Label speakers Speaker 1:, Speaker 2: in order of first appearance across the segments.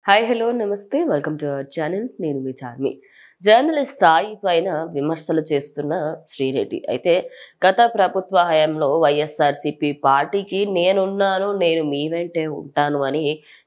Speaker 1: Hi hello నమస్తే welcome to our channel. నేను మీ Charmi. Journalist Sai పైన విమర్శలు చేస్తున్న శ్రీరెడ్డి అయితే గత ప్రభుత్వ హయాంలో వైఎస్ఆర్సీపీ పార్టీకి నేనున్నాను, నేను మీ వెంటే ఉంటాను అని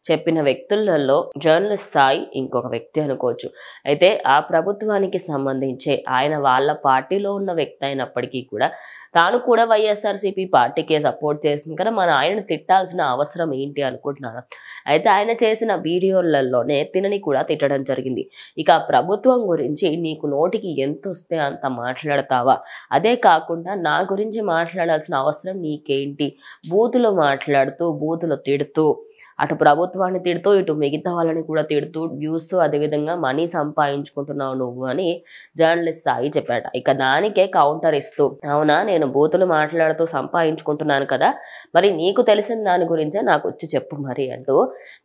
Speaker 1: చెప్పిన వ్యక్తులలో జర్నలిస్ట్ సాయి ఇంకొక వ్యక్తి అనుకోవచ్చు. అయితే ఆ ప్రభుత్వానికి సంబంధించే ఆయన వాళ్ళ పార్టీలో ఉన్న వ్యక్తి అయినప్పటికీ కూడా తాను కూడా వైఎస్ఆర్సీపీ పార్టీకే సపోర్ట్ చేసింది కదా, మన ఆయనను తిట్టాల్సిన అవసరం ఏంటి అనుకుంటున్నాను. అయితే ఆయన చేసిన వీడియోలలోనే తినని కూడా తిట్టడం జరిగింది. ఇక ప్రభుత్వం గురించి నీకు నోటికి ఎంత వస్తే అంత మాట్లాడతావా, అదే కాకుండా నా గురించి మాట్లాడాల్సిన అవసరం నీకేంటి, బూతులు మాట్లాడుతూ బూతులు తిడుతూ అటు ప్రభుత్వాన్ని తిడుతూ ఇటు మిగతా వాళ్ళని కూడా తిడుతూ వ్యూస్ అదేవిధంగా మనీ సంపాదించుకుంటున్నావు నువ్వు అని జర్నలిస్ట్ సాయి చెప్పాడు. ఇక దానికే కౌంటర్ ఇస్తూ, అవునా నేను బూతులు మాట్లాడుతూ సంపాదించుకుంటున్నాను కదా, మరి నీకు తెలిసిన దాని గురించే నాకు వచ్చి చెప్పు మరి అంటూ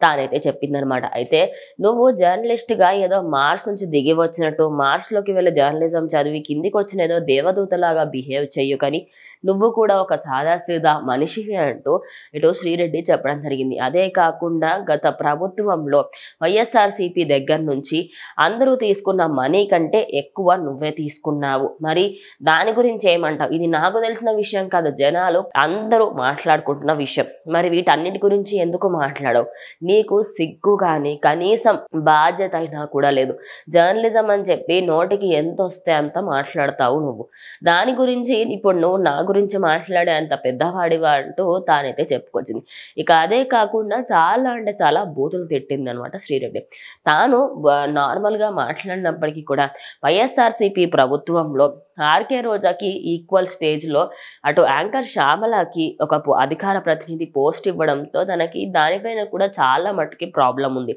Speaker 1: తానైతే చెప్పిందనమాట. అయితే నువ్వు జర్నలిస్ట్గా ఏదో మార్స్ నుంచి దిగి వచ్చినట్టు, మార్స్లోకి వెళ్ళి జర్నలిజం చదివి కిందికి వచ్చిన ఏదో దేవదూతలాగా బిహేవ్ చెయ్యు, కానీ నువ్వు కూడా ఒక సాదాసీదా మనిషివి అంటూ ఇటు శ్రీరెడ్డి చెప్పడం జరిగింది. అదే కాకుండా గత ప్రభుత్వంలో వైఎస్ఆర్సీపీ దగ్గర నుంచి అందరూ తీసుకున్న మనీ కంటే ఎక్కువ నువ్వే తీసుకున్నావు, మరి దాని గురించి ఏమంటావు? ఇది నాకు తెలిసిన విషయం కాదు, జనాలు అందరూ మాట్లాడుకుంటున్న విషయం, మరి వీటన్నిటి గురించి ఎందుకు మాట్లాడవు? నీకు సిగ్గు కానీ కనీసం బాధ్యత అయినా కూడా లేదు. జర్నలిజం అని చెప్పి నోటికి ఎంత వస్తే అంత మాట్లాడతావు నువ్వు. దాని గురించి ఇప్పుడు నువ్వు నా గురించి మాట్లాడే అంత పెద్దవాడివా అంటూ తానైతే చెప్పుకొచ్చింది. ఇక అదే కాకుండా చాలా అంటే చాలా బూతులు తిట్టింది అనమాట శ్రీరెడ్డి. తాను నార్మల్గా మాట్లాడినప్పటికీ కూడా వైఎస్ఆర్సీపీ ప్రభుత్వంలో ఆర్కే రోజాకి ఈక్వల్ స్టేజ్లో అటు యాంకర్ శ్యామలకి ఒక అధికార ప్రతినిధి పోస్ట్ ఇవ్వడంతో తనకి దానిపైన కూడా చాలా మట్టుకి ప్రాబ్లం ఉంది.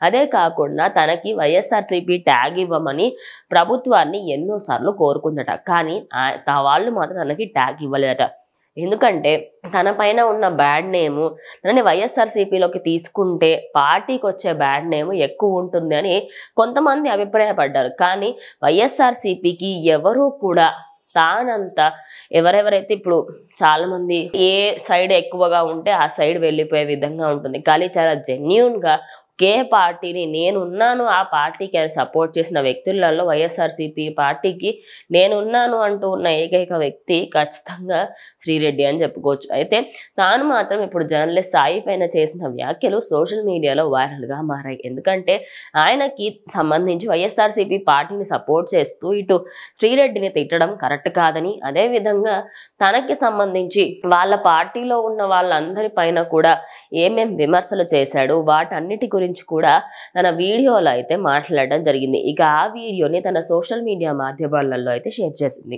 Speaker 1: అదే కాకుండా తనకి వైఎస్ఆర్సీపీ ట్యాగ్ ఇవ్వమని ప్రభుత్వాన్ని ఎన్నోసార్లు కోరుకుందట, కానీ వాళ్ళు మాత్రం తనకి ట్యాగ్ ఇవ్వలేదట. ఎందుకంటే తన పైన ఉన్న బ్యాడ్ నేము తనని వైఎస్ఆర్సీపీలోకి తీసుకుంటే పార్టీకి వచ్చే బ్యాడ్ నేము ఎక్కువ ఉంటుంది అని కొంతమంది అభిప్రాయపడ్డారు. కానీ వైఎస్ఆర్సీపీకి ఎవరూ కూడా తానంతా ఎవరెవరైతే ఇప్పుడు చాలా మంది ఏ సైడ్ ఎక్కువగా ఉంటే ఆ సైడ్ వెళ్ళిపోయే విధంగా ఉంటుంది, కానీ చాలా జెన్యూన్గా ఒకే పార్టీని నేనున్నాను ఆ పార్టీకి అని సపోర్ట్ చేసిన వ్యక్తులలో వైఎస్ఆర్సీపీ పార్టీకి నేనున్నాను అంటూ ఉన్న ఏకైక వ్యక్తి ఖచ్చితంగా శ్రీరెడ్డి అని చెప్పుకోవచ్చు. అయితే తాను మాత్రం ఇప్పుడు జర్నలిస్ట్ సాయి పైన చేసిన వ్యాఖ్యలు సోషల్ మీడియాలో వైరల్గా మారాయి. ఎందుకంటే ఆయనకి సంబంధించి వైఎస్ఆర్సీపీ పార్టీని సపోర్ట్ చేస్తూ ఇటు శ్రీరెడ్డిని తిట్టడం కరెక్ట్ కాదని, అదేవిధంగా తనకి సంబంధించి వాళ్ళ పార్టీలో ఉన్న వాళ్ళందరి పైన కూడా ఏమేం విమర్శలు చేశాడు వాటన్నిటి గురించి కూడా తన వీడియోలో అయితే మాట్లాడడం జరిగింది. ఇక ఆ వీడియోని తన సోషల్ మీడియా మాధ్యమాలలో అయితే షేర్ చేసింది.